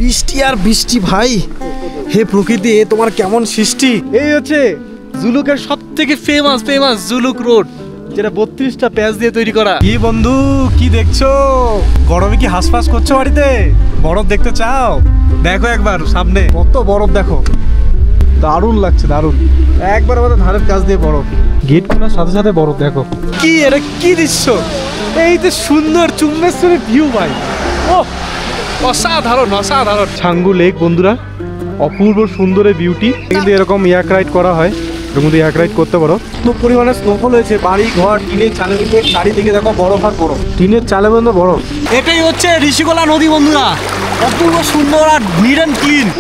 বৃষ্টি আর বৃষ্টি ভাই, হে প্রকৃতি এ তোমার কেমন সৃষ্টি। এই হচ্ছে জুলুকের সব থেকে ফেমাস জুলুক রোড, যেটা 32টা প্যাচ দিয়ে তৈরি করা। কি বন্ধু কি দেখছো? গরমে কি হাঁসফাঁস করছো বাড়িতে? বরফ দেখতে চাও? দেখো একবার সামনে কত বরফ, দেখো দারুণ লাগছে, দারুণ। একবার আমাদের ধারের কাছ দিয়ে বরফ, গেট খোলার সাথে সাথে বরফ। দেখো কি এটা কি দৃশ্য, এই যে সুন্দর চুম্বেশ্বরের ভিউ ভাই, ও অসাধারণ অসাধারণ। ছাঙ্গু লেক বন্ধুরা, অপূর্ব সুন্দরের বিউটি। কিন্তু এরকম ইয়াক রাইড করা হয়, এর মধ্যে ইয়াক রাইড করতে পারো। খুব পরিমাণে স্নোফল হয়েছে, বাড়ি ঘর টিনের চালের উপরে চারিদিকে দেখো বরফ আর বরফ, টিনের চালে বন্ধু বরফ। এটাই হচ্ছে ঋষিকোলা নদী বন্ধুরা, অপূর্ব সুন্দর আর নিট অ্যান্ড ক্লিন।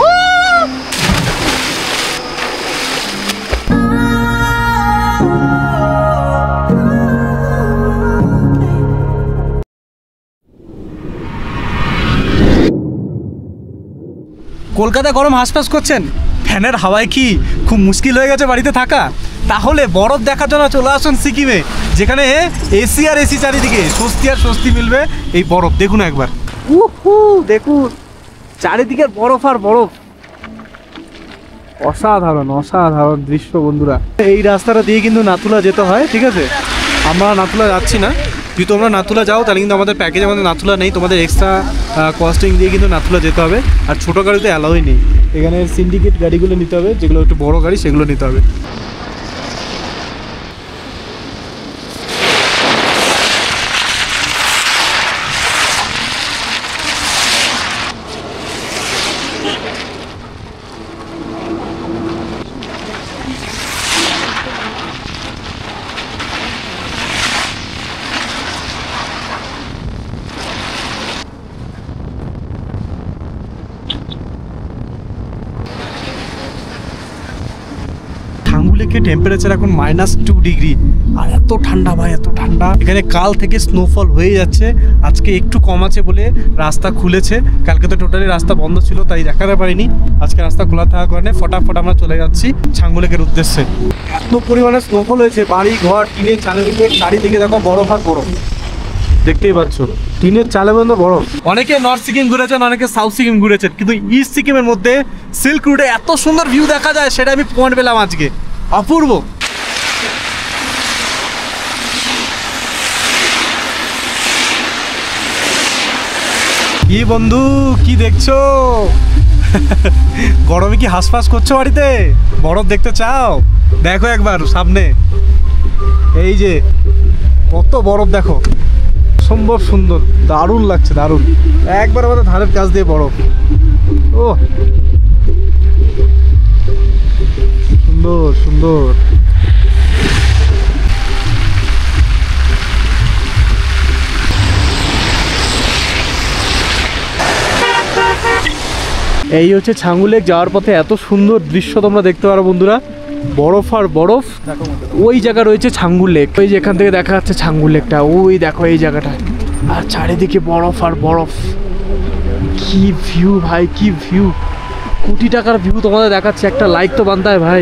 কলকাতায় গরম হাঁসফাঁস করছেন, ফ্যানের হাওয়ায় কি খুব মুশকিল হয়ে গেছে বাড়িতে থাকা? তাহলে বরফ দেখার জন্য চলে আসুন সিকিমে, যেখানে এসি আর এসি চারিদিকে, স্বস্তি আর স্বস্তি মিলবে। এই বরফ দেখুন একবার, দেখুন চারিদিকে বরফ আর বরফ, অসাধারণ অসাধারণ দৃশ্য বন্ধুরা। এই রাস্তাটা দিয়ে কিন্তু নাথুলা যেতে হয়, ঠিক আছে? আমরা নাথুলা যাচ্ছি না। যদি তোমরা নাথুলা যাও তাহলে কিন্তু আমাদের প্যাকেজে আমাদের নাথুলা নেই, তোমাদের এক্সট্রা কস্টিং দিয়ে কিন্তু নাথুলা যেতে হবে। আর ছোটো গাড়িতে অ্যালাউই নেই, এখানে সিন্ডিকেট গাড়িগুলো নিতে হবে, যেগুলো একটু বড় গাড়ি সেগুলো নিতে হবে। টেম্পারেচার এখন -2 ডিগ্রি, আর এত ঠান্ডা ভাই, এত ঠান্ডা। এখানে কাল থেকে স্নোফল হয়ে যাচ্ছে, আজকে একটু কম আছে বলে রাস্তা খুলেছে। কালকে তো টোটালি রাস্তা বন্ধ ছিল, তাই দেখাতে পারিনি। আজকে রাস্তা খোলা থাকার কারণে ফটাফট আমরা চলে যাচ্ছি ছাঙ্গু লেকের উদ্দেশ্যে। এত পরিমাণে স্নোফল হয়েছে, বাড়ি ঘর টিনের চালের উপরে চারিদিকে দেখো বরফ আর বরফ, দেখতেই পাচ্ছ টিনের চালে বন্ধ বরফ। অনেকে নর্থ সিকিম ঘুরেছেন, অনেকে সাউথ সিকিম ঘুরেছেন, কিন্তু ইস্ট সিকিমের মধ্যে সিল্ক রুটে এত সুন্দর ভিউ দেখা যায়, সেটা আমি পয়েন্ট পেলাম আজকে। অপূর্ব। কি বন্ধু কি দেখছো? গরমে কি হাঁসফাঁস করছো বাড়িতে? বরফ দেখতে চাও? দেখো একবার সামনে, এই যে কত বরফ, দেখো অসম্ভব সুন্দর, দারুণ লাগছে, দারুণ। একবার আমাদের ধারের কাছ দিয়ে বরফ, ও সুন্দর সুন্দর। এই হচ্ছে ছাঙ্গু লেক যাওয়ার পথে এত সুন্দর দৃশ্য তোমরা দেখতে পারো বন্ধুরা, বরফ আর বরফ। ওই জায়গা রয়েছে ছাঙ্গু লেক, ওই যে এখান থেকে দেখা যাচ্ছে ছাঙ্গু লেকটা, ওই দেখো এই জায়গাটা, আর চারিদিকে বরফ আর বরফ। কি ভিউ ভাই, কি ভিউ, কোটি টাকার ভিউ তোমাদের দেখাচ্ছে। একটা লাইক তো বানতে হয় ভাই।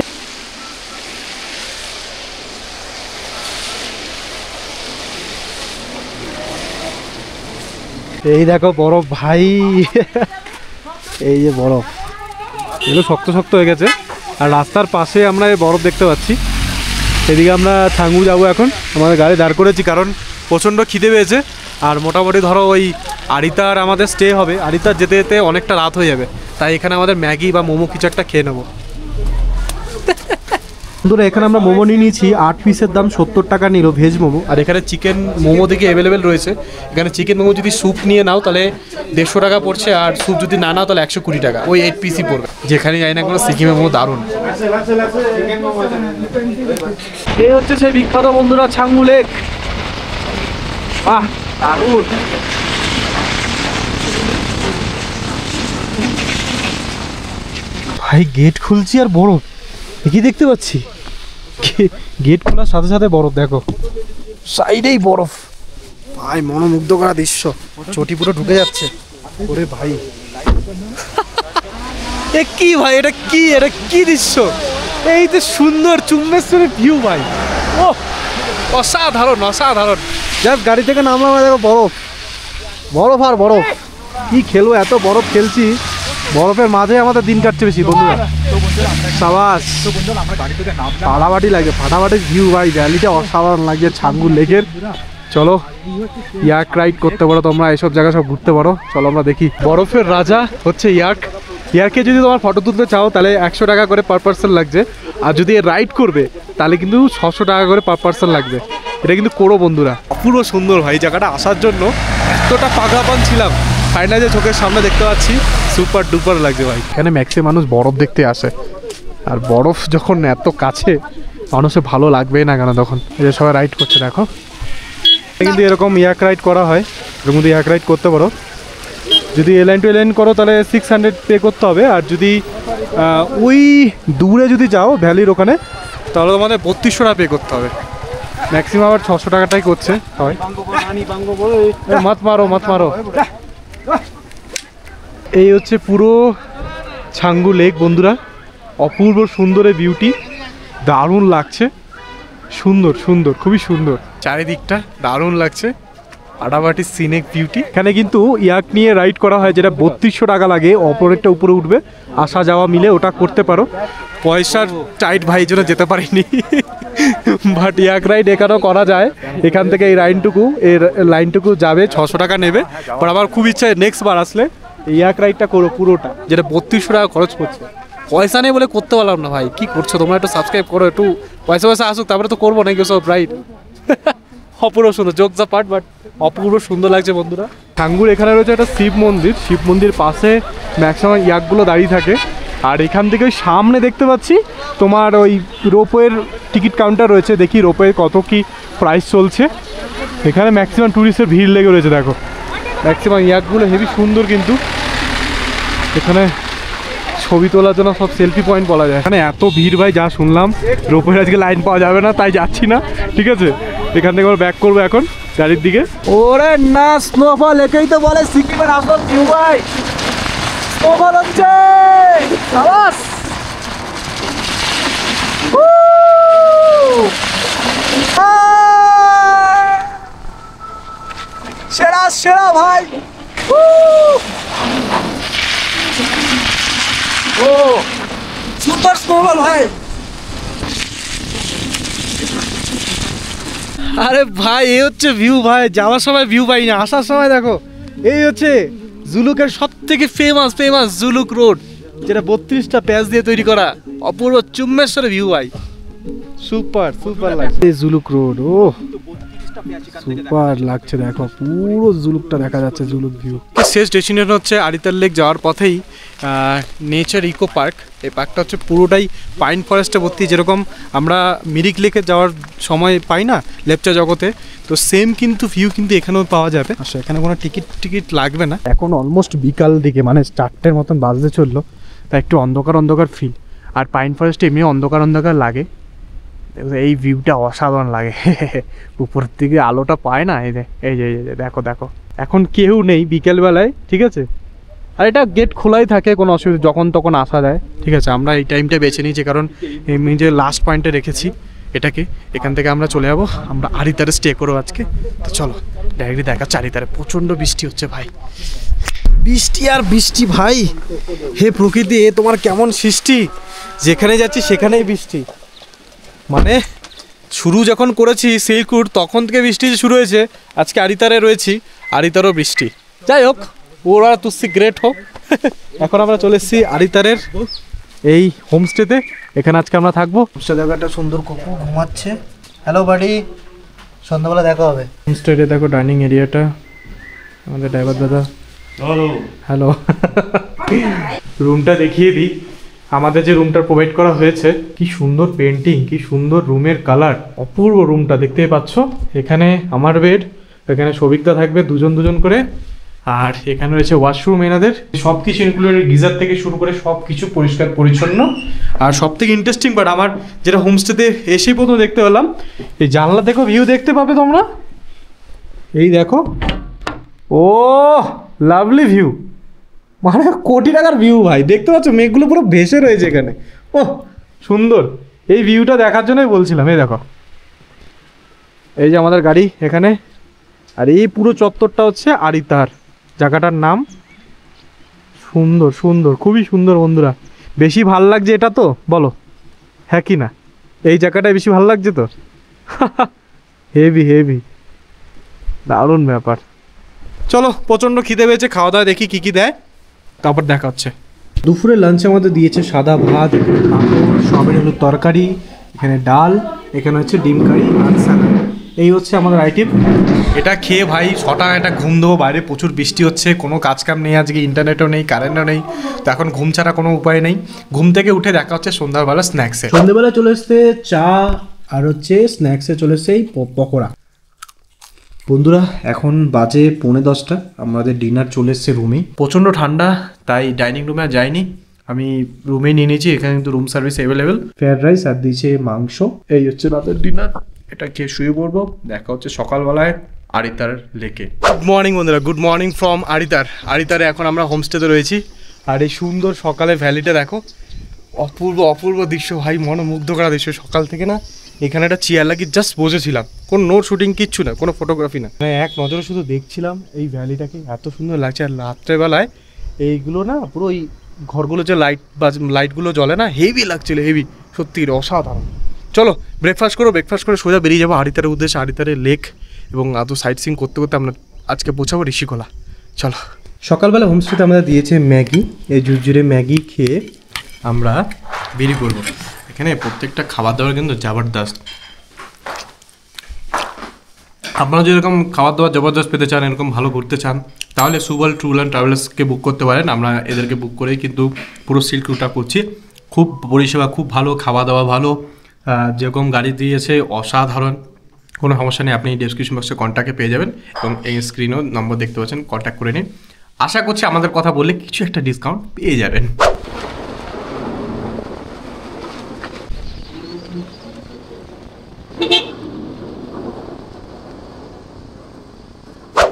এই দেখো বরফ ভাই, এই যে বরফ, এগুলো শক্ত শক্ত হয়ে গেছে। আর রাস্তার পাশে আমরা এই বরফ দেখতে পাচ্ছি। এদিকে আমরা ছাঙ্গু যাবো এখন, আমাদের গাড়ি দাঁড় করেছি কারণ প্রচণ্ড খিদে পেয়েছে। আর মোটামুটি ধরো ওই আরিতার আমাদের স্টে হবে, আরিতার যেতে যেতে অনেকটা রাত হয়ে যাবে, তাই এখানে আমাদের ম্যাগি বা মোমো কিছু একটা খেয়ে নেবো। বন্ধুরা এখানে আমরা মোমো নিয়ে নিয়েছি, 8 পিসের দাম 70 টাকা নিল ভেজ মোমো। আর এখানে চিকেন মোমো দিকে অ্যাভেলেবেল রয়েছে। এখানে চিকেন মোমো যদি স্যুপ নিয়ে নাও তাহলে 150 টাকা পড়ছে, আর স্যুপ যদি না নাও তাহলে 120 টাকা, ওই 8 পিসই পড়বে। যেখানে যাই না কোনো সিকিমের মোমো দারুণ। এই হচ্ছে সেই বিখ্যাত বন্ধুরা ছাঙ্গু লেক, বাহ দারুণ। ভাই গেট খুলছি আর বরফ, কি দেখতে পাচ্ছি, গেট খোলার সাথে সাথে বরফ, দেখো সাইডেই বরফ ভাই, মনোমুগ্ধ করা দৃশ্য। চটি পুরো ঢুকে যাচ্ছে, ওরে ভাই এ কি ভাই, এটা কি, এটা কি দৃশ্য, এই যে সুন্দর চুম্বেশ্বরের ভিউ ভাই, ও অসাধারণ অসাধারণ। জাস্ট গাড়ি থেকে নামলাম, দেখো বরফ, বরফ আর বরফ। কি খেলবো, এত বরফ খেলছি বরফের মাঝে আমাদের দিন কাটছে বেশি বন্ধুরা। সাবাস, ফাটাফাটি লাগে, ফাটাফাটি ভিউ ভাই, ভ্যালিটা অসাধারণ লাগছে ছাঙ্গুর লেকের। চলো ইয়াক রাইড করতে পারো তোমরা, এসব জায়গা সব ঘুরতে পারো। চলো আমরা দেখি। বরফের রাজা হচ্ছে ইয়াক। ইয়াকে যদি তোমার ফটো তুলতে চাও তাহলে 100 টাকা করে পার পার্সন লাগছে, আর যদি রাইড করবে তাহলে কিন্তু 600 টাকা করে পার পার্সন লাগবে। এটা কিন্তু করো বন্ধুরা। পুরো সুন্দর ভাই জায়গাটা, আসার জন্য এতটা পাগাপান ছিলাম, ফাইনালি যে চোখের সামনে দেখতে পাচ্ছি, সুপার ডুপার লাগছে ভাই। এখানে ম্যাক্সিমাম মানুষ বরফ দেখতে আসে, আর বরফ যখন এত কাছে মানুষের ভালো লাগবেই না কেন তখন। এই যে সবাই রাইড করছে দেখো, কিন্তু এরকম ইয়াক রাইড করা হয়, এর মধ্যে ইয়াক রাইড করতে পারো। যদি এলাইন টু এলাইন করো তাহলে 600 পে করতে হবে, আর যদি ওই দূরে যদি যাও ভ্যালির ওখানে তাহলে তোমাদের 3200 টাকা পে করতে হবে। ম্যাক্সিমাম আবার 600 টাকাটাই করছে সবাই। মাত মারো, মাত মারো। এই হচ্ছে পুরো ছাঙ্গু লেক বন্ধুরা, অপূর্ব সুন্দর বিউটি, দারুণ লাগছে, সুন্দর সুন্দর, খুবই সুন্দর চারিদিকটা, দারুণ লাগছে, ফাটাফাটি সিনেক বিউটি। এখানে কিন্তু ইয়াক নিয়ে রাইড করা হয়, যেটা 3200 টাকা লাগে, অপরেরটা উপরে উঠবে, আসা যাওয়া মিলে ওটা করতে পারো। পয়সার টাইট ভাই জন্য যেতে পারিনি, বাট ইয়াক রাইড এখানেও করা যায়। এখান থেকে এই লাইনটুকু যাবে, 600 টাকা নেবে। বাট আমার খুব ইচ্ছা নেক্সট বার আসলে ইয়াক রাইডটা করো পুরোটা, যেটা 3200 টাকা খরচ করছে। পয়সা নেই বলে করতে পারলাম না ভাই, কি করছো তোমরা? একটু সাবস্ক্রাইব করো, একটু পয়সা আসুক তারপরে তো করবো নাকি সব রাইড। অপূর্ব সুন্দর, জোক যা পার্ট, বাট অপূর্ব সুন্দর লাগছে বন্ধুরা। ছাঙ্গুর এখানে রয়েছে একটা শিব মন্দির পাশে ম্যাক্সিমাম ইয়াকগুলো দাঁড়িয়ে থাকে। আর এখান থেকে ওই সামনে দেখতে পাচ্ছি তোমার ওই রোপওয়ের টিকিট কাউন্টার রয়েছে, দেখি রোপওয়ে কত কি প্রাইস চলছে। এখানে ম্যাক্সিমাম ট্যুরিস্টের ভিড় লেগে রয়েছে দেখো, ম্যাক্সিমাম ইয়াকগুলো হেভি সুন্দর, কিন্তু এখানে ছবি তোলার জন্য সব সেলফি পয়েন্ট বলা যায়। এখানে এত ভিড় ভাই, যা শুনলাম রোপওয়ের আজকে লাইন পাওয়া যাবে না, তাই যাচ্ছি না। ঠিক আছে, এখান থেকে আমরা ব্যাক করবো এখন গাড়ির দিকে। ওরে না, স্নোফল একেই তো বলে সিকিমের আসল ভিউ ভাই, স্নোফল হচ্ছে সাবাস। সেরা সেরা ভাই, ও সুপার স্নোফল ভাই। আরে ভাই এই হচ্ছে ভিউ ভাই, যাওয়ার সময় ভিউ পাই না, আসার সময় দেখো। এই হচ্ছে জুলুকের সব থেকে ফেমাস জুলুক রোড, যেটা 32টা প্যাচ দিয়ে তৈরি করা, অপূর্ব চুম্বেশ্বরের ভিউ ভাই, সুপার সুপার লাগছে জুলুক রোড। ও সুপার লাগছে দেখো, পুরো জুলুকটা দেখা যাচ্ছে, জুলুক ভিউ। শেষ ডেস্টিনেশন হচ্ছে আরিতার লেক, যাওয়ার পথেই নেচার ইকো পার্ক। এই পার্কটা হচ্ছে পুরোটাই পাইন ফরেস্টে ভর্তি, যেরকম আমরা মিরিক লেকে যাওয়ার সময় পাই না লেপচা জগতে, তো সেম কিন্তু ভিউ কিন্তু এখানেও পাওয়া যাবে। আচ্ছা, এখানে কোনো টিকিট লাগবে না। এখন অলমোস্ট বিকাল দিকে, মানে 4টের মতন বাজতে চললো, তাই একটু অন্ধকার ফিল। আর পাইন ফরেস্টে এমনি অন্ধকার লাগে, এই ভিউটা অসাধারণ লাগে। উপরের দিকে আলোটা পায় না, এই যে দেখো দেখো, এখন কেউ নেই বিকেলবেলায়, ঠিক আছে। আর এটা গেট খোলাই থাকে, কোনো অসুবিধা, যখন তখন আসা যায়। ঠিক আছে, আমরা এই টাইমটা বেছে নিয়েছি কারণ এমনি যে লাস্ট পয়েন্টে রেখেছি এটাকে। এখান থেকে আমরা চলে যাবো, আমরা আরিতারে স্টে করবো আজকে। তো চলো ডাইরেক্টলি দেখা, চারিতারে প্রচণ্ড বৃষ্টি হচ্ছে ভাই, বৃষ্টি আর বৃষ্টি ভাই। হে প্রকৃতি, এ তোমার কেমন সৃষ্টি, যেখানে যাচ্ছি সেখানেই বৃষ্টি। মানে শুরু যখন করেছি সিল্ক রুট তখন থেকে বৃষ্টি শুরু হয়েছে, আজকে আরিতারে রয়েছি, আরিতারও বৃষ্টি। যাই হোক, ওরা তুসি গ্রেট হোক। এখন আমরা চলে এসেছি আরিতারের এই হোমস্টেতে, এখানে আজকে আমরা থাকবো। হোমস্টে দেখো, একটা সুন্দর কুকুর ঘুমাচ্ছে। হ্যালো বাড়ি, সন্ধ্যাবেলা দেখা হবে। হোমস্টেতে দেখো ডাইনিং এরিয়াটা, আমাদের ড্রাইভার দাদা। হ্যালো। রুমটা দেখিয়ে দিই, আমাদের যে রুমটা প্রোভাইড করা হয়েছে, কি সুন্দর পেন্টিং, কি সুন্দর রুমের কালার, অপূর্ব রুমটা দেখতেই পাচ্ছ। এখানে আমার বেড, এখানে সবিকদা থাকবে, দুজন করে। আর এখানে রয়েছে ওয়াশরুম, এনাদের সব কিছু ইনক্লুডেড, গিজার থেকে শুরু করে সব কিছু পরিষ্কার পরিচ্ছন্ন। আর সব থেকে ইন্টারেস্টিং বাট আমার যেটা হোমস্টেতে এসেই প্রথম দেখতে পেলাম, এই জানলা দেখো ভিউ দেখতে পাবে তোমরা, এই দেখো, ও লাভলি ভিউ, মানে কোটি টাকার ভিউ ভাই, দেখতে পাচ্ছ মেঘগুলো পুরো ভেসে রয়েছে এখানে। ও সুন্দর, এই ভিউটা দেখার জন্যই বলছিলাম। এই দেখো, এই যে আমাদের গাড়ি এখানে, আর এই পুরো চত্বরটা হচ্ছে আরিতার, জায়গাটার নাম সুন্দর সুন্দর, খুবই সুন্দর বন্ধুরা। বেশি ভাল লাগছে এটা তো বলো, হ্যাঁ কি না? এই জায়গাটায় বেশি ভাল লাগছে তো। হেভি হেভি, দারুণ ব্যাপার। চলো, প্রচণ্ড খিদে পেয়েছে, খাওয়া দাওয়া দেখি কী কী দেয়, তারপর দেখা হচ্ছে। দুপুরে লাঞ্চে আমাদের দিয়েছে সাদা ভাত, পাঁপড়, সয়াবিন আলুর তরকারি, এখানে ডাল, এখানে হচ্ছে ডিম কারি আর স্যালাড। এই হচ্ছে আমাদের আইটেম। এটা খেয়ে ভাই ছটা একটা ঘুম দেবো। বাইরে প্রচুর বৃষ্টি হচ্ছে, কোনো কাজ কাম নেই আজকে, ইন্টারনেটও নেই, কারেন্টও নেই, তো এখন ঘুম ছাড়া কোনো উপায় নেই। ঘুম থেকে উঠে দেখা হচ্ছে সন্ধ্যাবেলা স্ন্যাক্সে। সন্ধ্যাবেলা চলে এসছে চা, আর হচ্ছে স্ন্যাক্সে চলে এসছে এই পকোড়া। বন্ধুরা এখন বাজে 9:30, আমাদের ডিনার চলে এসছে রুমে। প্রচণ্ড ঠান্ডা, তাই ডাইনিং রুমে আর যাইনি, আমি রুমেই নিয়ে নিয়েছি। এখানে কিন্তু room service available. Fried rice আর দিয়েছে মাংস। এই হচ্ছে রাতের ডিনার, এটা খেয়ে শুয়ে পড়বো। দেখা হচ্ছে সকালবেলায় আরিতার লেকে। গুড মর্নিং বন্ধুরা, গুড মর্নিং ফ্রম আরিতারে এখন আমরা হোমস্টেতে রয়েছি। আর এই সুন্দর সকালে ভ্যালিটা দেখো, অপূর্ব অপূর্ব দৃশ্য ভাই, মনোমুগ্ধ করা দৃশ্য। সকাল থেকে না এখানে একটা চেয়ার লাগিয়ে জাস্ট বসেছিলাম, কোনো নোট শুটিং কিচ্ছু না, কোনো ফটোগ্রাফি না, মানে এক নজরে শুধু দেখছিলাম এই ভ্যালিটাকে। এত সুন্দর লাগছে। আর রাত্রেবেলায় এইগুলো না পুরো ওই ঘরগুলো যে লাইটগুলো জ্বলে না, হেভি লাগছিল, হেভি সত্যি অসাধারণ। চলো ব্রেকফাস্ট করে সোজা বেরিয়ে যাবো আরিতারের উদ্দেশ্যে। আরিতারের লেক এবং আদৌ সাইট সিং করতে করতে আমরা আজকে পৌঁছাবো ঋষিকোলা। চলো। সকালবেলা হোমস্টেতে আমাদের দিয়েছে ম্যাগি, এই ঝুরঝুরে ম্যাগি খেয়ে আমরা বেরিয়ে পড়বো। এখানে প্রত্যেকটা খাবার দাবার কিন্তু জবরদস্ত। আপনারা যদি এরকম খাবার দাবার জবরদস্ত পেতে চান, এরকম ভালো ঘুরতে চান, তাহলে সুবল ট্যুর অ্যান্ড ট্রাভেলার্সকে বুক করতে পারেন। আমরা এদেরকে বুক করেই কিন্তু পুরো সিল্ক রুটটা করছি। খুব পরিষেবা খুব ভালো, খাওয়া দাওয়া ভালো, যেরকম গাড়ি দিয়েছে অসাধারণ, কোনো সমস্যা নেই। আপনি ডেসক্রিপশন বক্সে কন্ট্যাক্টে পেয়ে যাবেন এবং এই স্ক্রিনেও নম্বর দেখতে পাচ্ছেন, কন্ট্যাক্ট করে নিন। আশা করছি আমাদের কথা বললে কিছু একটা ডিসকাউন্ট পেয়ে যাবেন।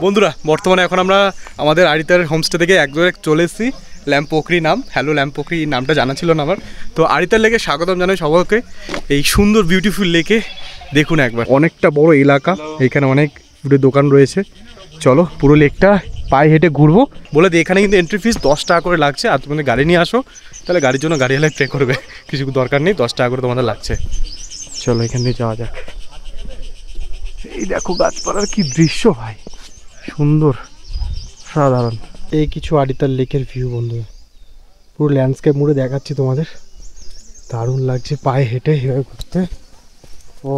বন্ধুরা বর্তমানে এখন আমরা আমাদের আরিতার হোমস্টে থেকে একদম চলে এসেছি ল্যাম্প পোখরি নাম। হ্যালো ল্যাম্প পোখরি নামটা জানা ছিল না আমার। তো আরিতার লেকে স্বাগতম জানাই সবাইকে। এই সুন্দর বিউটিফুল লেকে দেখুন একবার, অনেকটা বড় এলাকা, এখানে অনেক দোকান রয়েছে। চলো পুরো লেকটা পায়ে হেঁটে ঘুরবো। বলে দিই এখানে কিন্তু এন্ট্রি ফিস 10 টাকা করে লাগছে। আর তুমি গাড়ি নিয়ে আসো, তাহলে গাড়ির জন্য গাড়ি হলে পে করবে, কিছু দরকার নেই, 10 টাকা করে তোমাদের লাগছে। চলো এখান থেকে যাওয়া যাক। এই দেখো গাছপালার কি দৃশ্য ভাই, সুন্দর সাধারণ। এই কিছু আরিতার লেকের ভিউ বন্ধুরা, পুরো ল্যান্ডস্কেপ মুড়ে দেখাচ্ছি তোমাদের, দারুণ লাগছে পায়ে হেঁটে এভাবে ঘুরতে। ও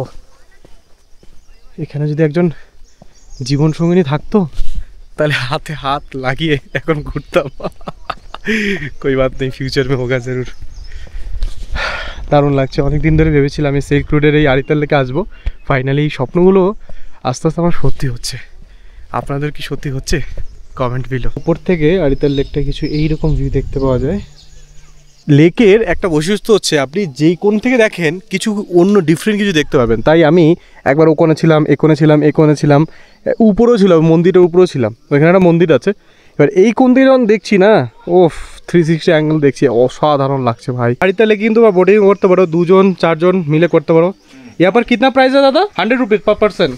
এখানে যদি একজন জীবন সঙ্গিনী থাকতো তাহলে হাতে হাত লাগিয়ে এখন ঘুরতাম। কই বাত নেই, ফিউচার মে হোগা জরুর। দারুণ লাগছে। অনেক দিন ধরে ভেবেছিলাম এই সিল্ক রোডের এই আরিতার লেকে আসবো। ফাইনালি এই স্বপ্নগুলো আস্তে আস্তে আমার সত্যি হচ্ছে। আপনাদের কি সত্যি হচ্ছে? Comment below. উপর থেকে আরিতার লেকটা কিছু এইরকম ভিউ দেখতে পাওয়া যায়। লেকের একটা বৈশিষ্ট্য হচ্ছে আপনি যেই কোণ থেকে দেখেন কিছু অন্য ডিফারেন্ট কিছু দেখতে পাবেন। তাই আমি একবার ওখানে ছিলাম, এখানে ছিলাম, উপরেও ছিলাম, মন্দিরের উপরেও ছিলাম, ওইখানে একটা মন্দির আছে। এবার এই কোণ থেকে যখন দেখছি না, ও 360 অ্যাঙ্গেল দেখছি, অসাধারণ লাগছে ভাই। আরিতার লেকে কিন্তু বোটিং করতে পারো, 2 4 জন মিলে করতে পারো। यहाँ पर कितना प्राइस है दादा? 100 रुपीज़ पर पर्सन।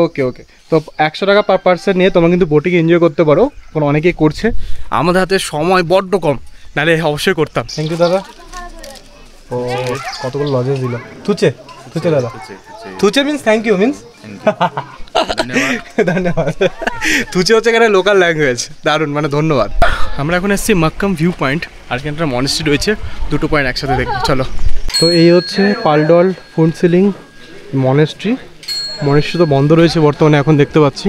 ওকে ওকে, তো 100 টাকা পার পার্সন নিয়ে তোমরা কিন্তু বোটিং এনজয় করতে পারো। কোনো অনেকেই করছে, আমাদের হাতে সময় বড্ড কম, নাহলে অবশ্যই করতাম। থ্যাংক ইউ দাদা। ও কতগুলো লজেস দিল। তুচে দাদা, তুচে মিন্স থ্যাংক ইউ মিন্স ধন্যবাদ। তুচে হচ্ছে এখানে লোকাল ল্যাঙ্গুয়েজ। দারুণ, মানে ধন্যবাদ। আমরা এখন এসেছি মাক্কাম ভিউ পয়েন্ট, আর এখানে একটা মনেস্ট্রি রয়েছে, 2টো পয়েন্ট একসাথে দেখি। চলো। তো এই হচ্ছে পালডল ফুনসিলিং মনেস্ট্রি। মনেস্ট্রি তো বন্ধ রয়েছে বর্তমানে, এখন দেখতে পাচ্ছি।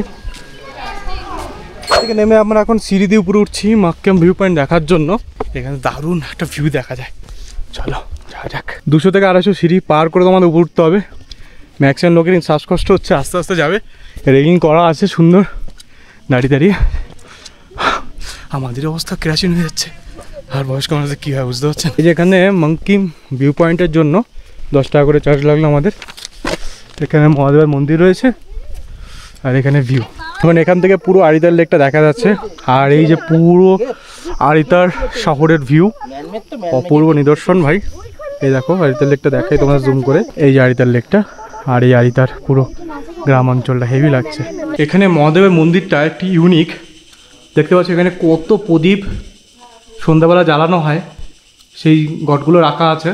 থেকে নেমে আমরা এখন সিঁড়ি দিয়ে উপরে উঠছি মাক্কাম ভিউ পয়েন্ট দেখার জন্য। এখানে দারুণ একটা ভিউ দেখা যায়। চলো যাওয়া যাক। 200 থেকে 250 সিঁড়ি পার করে তোমাদের উপরে উঠতে হবে। ম্যাক্সিমাম লোকের শ্বাসকষ্ট হচ্ছে, আস্তে আস্তে যাবে। রেলিং করা আছে সুন্দর, দাঁড়িয়ে দাঁড়িয়ে। আমাদের অবস্থা ক্রাশিং হয়ে যাচ্ছে, আর বয়স্ক মানুষদের কী হয় বুঝতে পারছেন। এই যে এখানে মাঙ্কিম ভিউ পয়েন্টের জন্য 10 টাকা করে চার্জ লাগলো আমাদের। এখানে মহাদেবের মন্দির রয়েছে, আর এখানে ভিউ। এখন এখান থেকে পুরো আরিতার লেকটা দেখা যাচ্ছে। আর এই যে পুরো আরিতার শহরের ভিউ, অপূর্ব নিদর্শন ভাই। এই দেখো আরিতার লেকটা দেখাই তোমরা জুম করে। এই যে আরিতার লেকটা, আর এই আরিতার পুরো গ্রাম অঞ্চলটা হেভি লাগছে। এখানে মহাদেবের মন্দিরটা একটি ইউনিক দেখতে পাচ্ছি। এখানে কত প্রদীপ সন্ধ্যাবেলা জ্বালানো হয়, সেই ঘটগুলো রাখা আছে।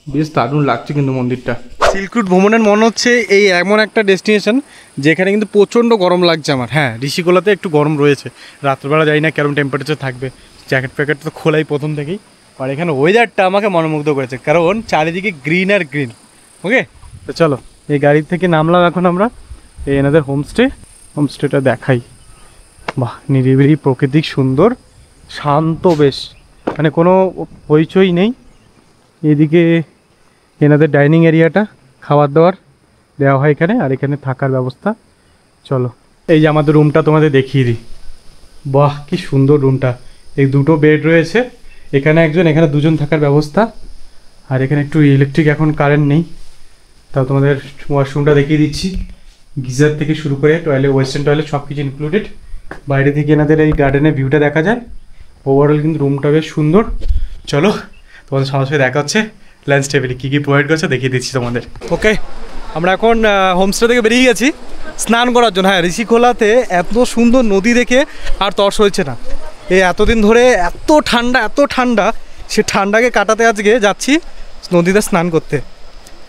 বেশ দারুণ লাগছে কিন্তু মন্দিরটা। সিল্ক রুট ভ্রমণের মনে হচ্ছে এই এমন একটা ডেস্টিনেশন যেখানে কিন্তু প্রচণ্ড গরম লাগছে আমার। হ্যাঁ, ঋষিকোলাতে একটু গরম রয়েছে, রাত্রবেলা জানি না কেরম টেম্পারেচার থাকবে, জ্যাকেট প্যাকেট তো খোলাই প্রথম থেকেই। আর এখানে ওয়েদারটা আমাকে মনোমুগ্ধ করেছে, কারণ চারিদিকে গ্রিন আর গ্রিন। ওকে, তো চলো এই গাড়ি থেকে নামলাম এখন আমরা। এই এনাদের হোমস্টেটা দেখাই। বাহ, নিরিবিলি, প্রাকৃতিক, সুন্দর, শান্ত, বেশ মানে কোনো হইচই নেই। এদিকে এনাদের ডাইনিং এরিয়াটা, খাবার দাবার দেওয়া হয় এখানে, আর এখানে থাকার ব্যবস্থা। চলো এই যে আমাদের রুমটা তোমাদের দেখিয়ে দিই। বাহ, কি সুন্দর রুমটা। এই দুটো বেড রয়েছে, এখানে একজন, এখানে দুজন থাকার ব্যবস্থা। আর এখানে একটু ইলেকট্রিক, এখন কারেন্ট নেই, তাও তোমাদের ওয়াশরুমটা দেখিয়ে দিচ্ছি। গিজার থেকে শুরু করে টয়লেট, ওয়েস্টার্ন টয়লেট সব কিছু ইনক্লুডেড। বাইরে থেকে এনাদের এই গার্ডেনের ভিউটা দেখা যায়। ওভারঅল কিন্তু রুমটা বেশ সুন্দর। চলো তোমাদের সরাসরি দেখা হচ্ছে লাঞ্চ টেবিলে কী কী প্রোভাইড করছে দেখিয়ে দিচ্ছি তোমাদের। ওকে, আমরা এখন হোমস্টে থেকে বেরিয়ে গেছি স্নান করার জন্য। হ্যাঁ, ঋষিকোলাতে এত সুন্দর নদী দেখে আর তর্স হয়েছে না। এই এতদিন ধরে এত ঠান্ডা, সে ঠান্ডাকে কাটাতে আজকে যাচ্ছি নদীতে স্নান করতে।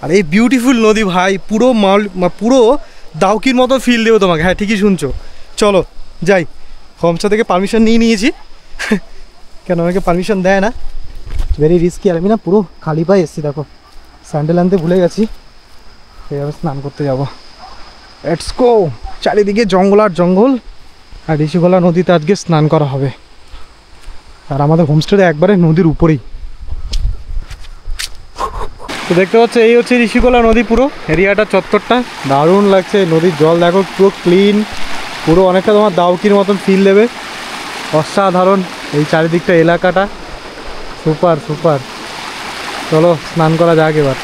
আর এই বিউটিফুল নদী ভাই, পুরো দাউকির মতো ফিল দেবে তোমাকে। হ্যাঁ, ঠিকই শুনছো। চলো যাই। হোমস্টে থেকে পারমিশন নিয়েছি, কেন আমাকে পারমিশন দেয় না, ভেরি রিস্কি। আর আমি না পুরো খালি পায়ে এসেছি, দেখো স্যান্ডেল আনতে ভুলে গেছি। এইভাবে স্নান করতে যাবো। Let's go. চারিদিকে জঙ্গল আর জঙ্গল, আর ঋষিকোলা নদীতে আজকে স্নান করা হবে। আর আমাদের হোমস্টেটা একবারে নদীর উপরেই। তো দেখতে পাচ্ছ, এই হচ্ছে ঋষিকোলা নদী, পুরো এরিয়াটা, চত্বরটা দারুণ লাগছে। নদীর জল দেখো পুরো ক্লিন, পুরো অনেকটা তোমার দাউকির মতন ফিল দেবে। অসাধারণ এই চারিদিকটা, এলাকাটা সুপার। চলো স্নান করা যাক এবার।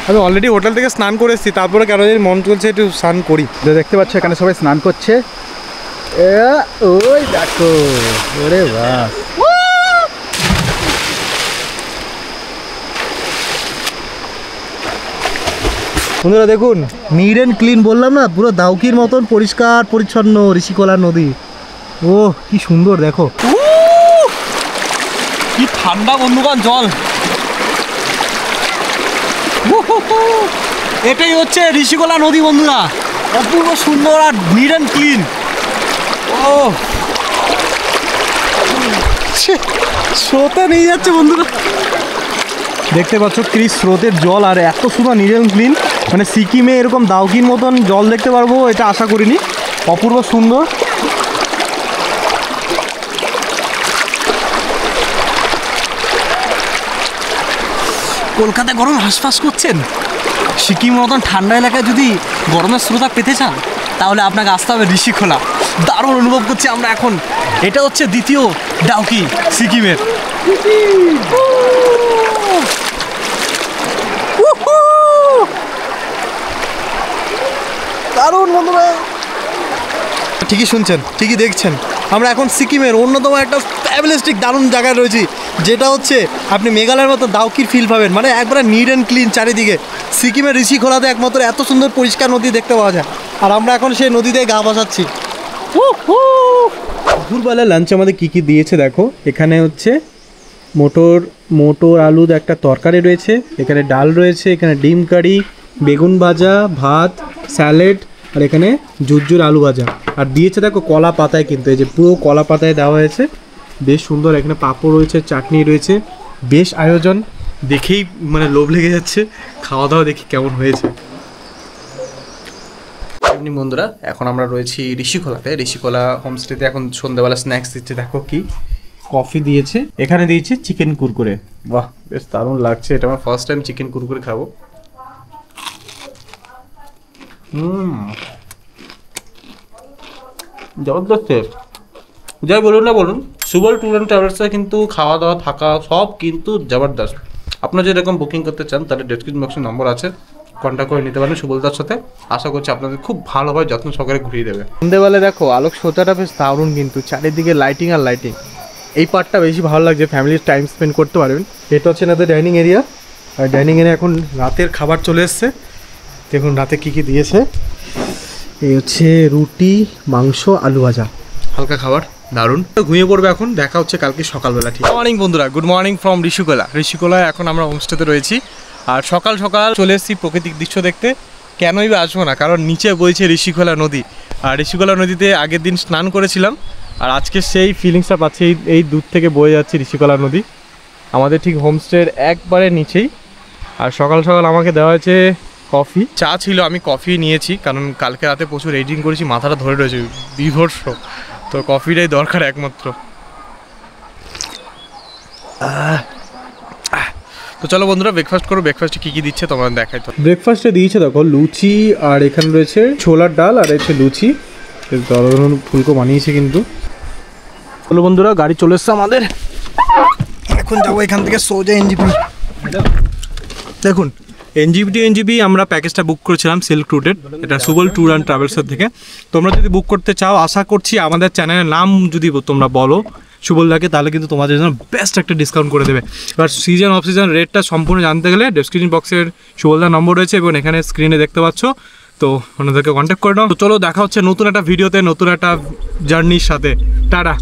আমি অলরেডি হোটেল থেকে স্নান করে এসেছি, তারপরে কেন যদি মন চলছে একটু স্নান করি। দেখতে পাচ্ছ এখানে সবাই স্নান করছে। ওই দেখো, ওরে বাহ, বন্ধুরা দেখুন, নিট অ্যান্ড ক্লিন, বললাম না পুরো দাউকির মতন পরিষ্কার পরিচ্ছন্ন ঋষিকোলা নদী। ও কি সুন্দর দেখো, কি ঠান্ডা বন্ধুগণ জল। এটাই হচ্ছে ঋষিকোলা নদী বন্ধুরা, অপূর্ব সুন্দর আর নিট অ্যান্ড ক্লিন। ও স্রোতে নিয়ে যাচ্ছে বন্ধুরা, দেখতে পাচ্ছ কি স্রোতের জল, আর এত সুন্দর নিট অ্যান্ড ক্লিন। মানে সিকিমে এরকম দাউকির মতন জল দেখতে পারবো এটা আশা করিনি। অপূর্ব সুন্দর। কলকাতায় গরম হাঁসফাঁস করছেন, সিকিম মতন ঠান্ডা এলাকায় যদি গরমের স্রোতা পেতে চান তাহলে আপনাকে আসতে হবে ঋষিকোলা। দারুণ অনুভব করছি আমরা এখন। এটা হচ্ছে দ্বিতীয় ডাউকি সিকিমের। দারুণ বন্ধুরা, ঠিকই শুনছেন, ঠিকই দেখছেন। আমরা এখন সিকিমের অন্যতম একটা ফ্যাবুলাস্টিক দারুণ জায়গায় রয়েছি, যেটা হচ্ছে আপনি মেঘালয়ের মতো দাউকির ফিল পাবেন। মানে একবারে নিট অ্যান্ড ক্লিন চারিদিকে। সিকিমের ঋষিকোলাতে একমাত্র এত সুন্দর পরিষ্কার নদী দেখতে পাওয়া যায়, আর আমরা এখন সেই নদীতে গা ভাসাচ্ছি। দুপুরবেলা লাঞ্চে আমাদের কী কী দিয়েছে দেখো। এখানে হচ্ছে মোটর আলুর একটা তরকারি রয়েছে, এখানে ডাল রয়েছে, এখানে ডিম কারি, বেগুন ভাজা, ভাত, স্যালাড, আর এখানে ঝুরঝুর আলু ভাজা। আর দিয়েছে দেখো কলা পাতায়, কিন্তু এই যে পুরো কলা পাতায় দেওয়া হয়েছে, বেশ সুন্দর। এখানে পাঁপড় রয়েছে, চাটনি রয়েছে, বেশ আয়োজন। দেখেই মানে লোভ লেগে যাচ্ছে, খাওয়া দাওয়া দেখি কেমন হয়েছে। এমনি বন্ধুরা, এখন আমরা রয়েছি ঋষিকোলাতে। ঋষিকোলা হোমস্টেতে এখন সন্ধ্যাবেলা স্ন্যাক্স দিচ্ছে, দেখো কি কফি দিয়েছে, এখানে দিয়েছে চিকেন কুরকুরে। বাহ, বেশ দারুণ লাগছে। এটা আমার ফার্স্ট টাইম চিকেন কুরকুরে খাবো। জবরদস্ত। যাই বলুন না বলুন, সুবল ট্যুর অ্যান্ড ট্রাভেলসে কিন্তু খাওয়া দাওয়া থাকা সব কিন্তু জবরদস্ত। আপনারা যদি এরকম বুকিং করতে চান তাহলে ডেসক্রিপশন বক্সে নম্বর আছে, কন্ট্যাক্ট করে নিতে পারেন সুবলদার সাথে। আশা করছি আপনাদের খুব ভালোভাবে যত্ন সহকারে ঘুরিয়ে দেবে। সন্ধ্যেবেলা দেখো আলোক সজ্জাটা বেশ দারুণ, কিন্তু চারিদিকে লাইটিং আর লাইটিং। এই পার্টটা বেশি ভালো লাগছে, ফ্যামিলির টাইম স্পেন্ড করতে পারবেন। এটা হচ্ছে এনাদের ডাইনিং এরিয়া, আর ডাইনিং এরিয়া এখন রাতের খাবার চলে এসছে। দেখুন রাতে কী কী দিয়েছে। এই হচ্ছে রুটি, মাংস, আলু ভাজা, হালকা খাবার। দারুণ। ঘুমিয়ে পড়বে এখন, দেখা হচ্ছে কালকে সকালবেলা। ঠিক মর্নিং বন্ধুরা, গুড মর্নিং ফ্রম ঋষিকোলায় এখন আমরা হোমস্টেতে রয়েছি। আর সকাল সকাল চলে এসেছি প্রাকৃতিক দৃশ্য দেখতে। কেনই বা আসবো না, কারণ নিচে বইছে ঋষিকোলা নদী। আর ঋষিকোলা নদীতে আগের দিন স্নান করেছিলাম, আর আজকে সেই ফিলিংসটা পাচ্ছি। এই দূর থেকে বয়ে যাচ্ছে ঋষিকোলা নদী, আমাদের ঠিক হোমস্টের একবারে নিচেই। আর সকাল সকাল আমাকে দেওয়া হয়েছে কফি, চা ছিল, আমি কফি নিয়েছি কারণ কালকে রাতে প্রচুর এডিটিং করেছি, মাথাটা ধরে রয়েছে বিভৎস, তো কফিটাই দরকার একমাত্র। তো চলো বন্ধুরা ব্রেকফাস্ট করো। ব্রেকফাস্টে কী কী দিচ্ছে তোমাদের দেখাই। তো ব্রেকফাস্টে দিয়েছে দেখো লুচি, আর এখানে রয়েছে ছোলার ডাল, আর হচ্ছে লুচি। দারুণ ফুলকো বানিয়েছে কিন্তু। চলো বন্ধুরা, গাড়ি চলে এসছে আমাদের, এখন যাবো এখান থেকে সোজা এনজিপি। দেখুন এনজিপি আমরা প্যাকেজটা বুক করেছিলাম সিল্ক রুটের, এটা সুবল ট্যুর অ্যান্ড ট্রাভেলসের থেকে। তোমরা যদি বুক করতে চাও, আশা করছি আমাদের চ্যানেলের নাম যদি তোমরা বলো সুবলদাকে, তাহলে কিন্তু তোমাদের জন্য বেস্ট একটা ডিসকাউন্ট করে দেবে। এবার সিজন অফ সিজন রেটটা সম্পূর্ণ জানতে গেলে ডেসক্রিপশন বক্সের সুবলদার নম্বর রয়েছে এবং এখানে স্ক্রিনে দেখতে পাচ্ছ, তো ওনাদেরকে কন্ট্যাক্ট করে নাও। তো চলো দেখা হচ্ছে নতুন একটা ভিডিওতে, নতুন একটা জার্নির সাথে। টাটা।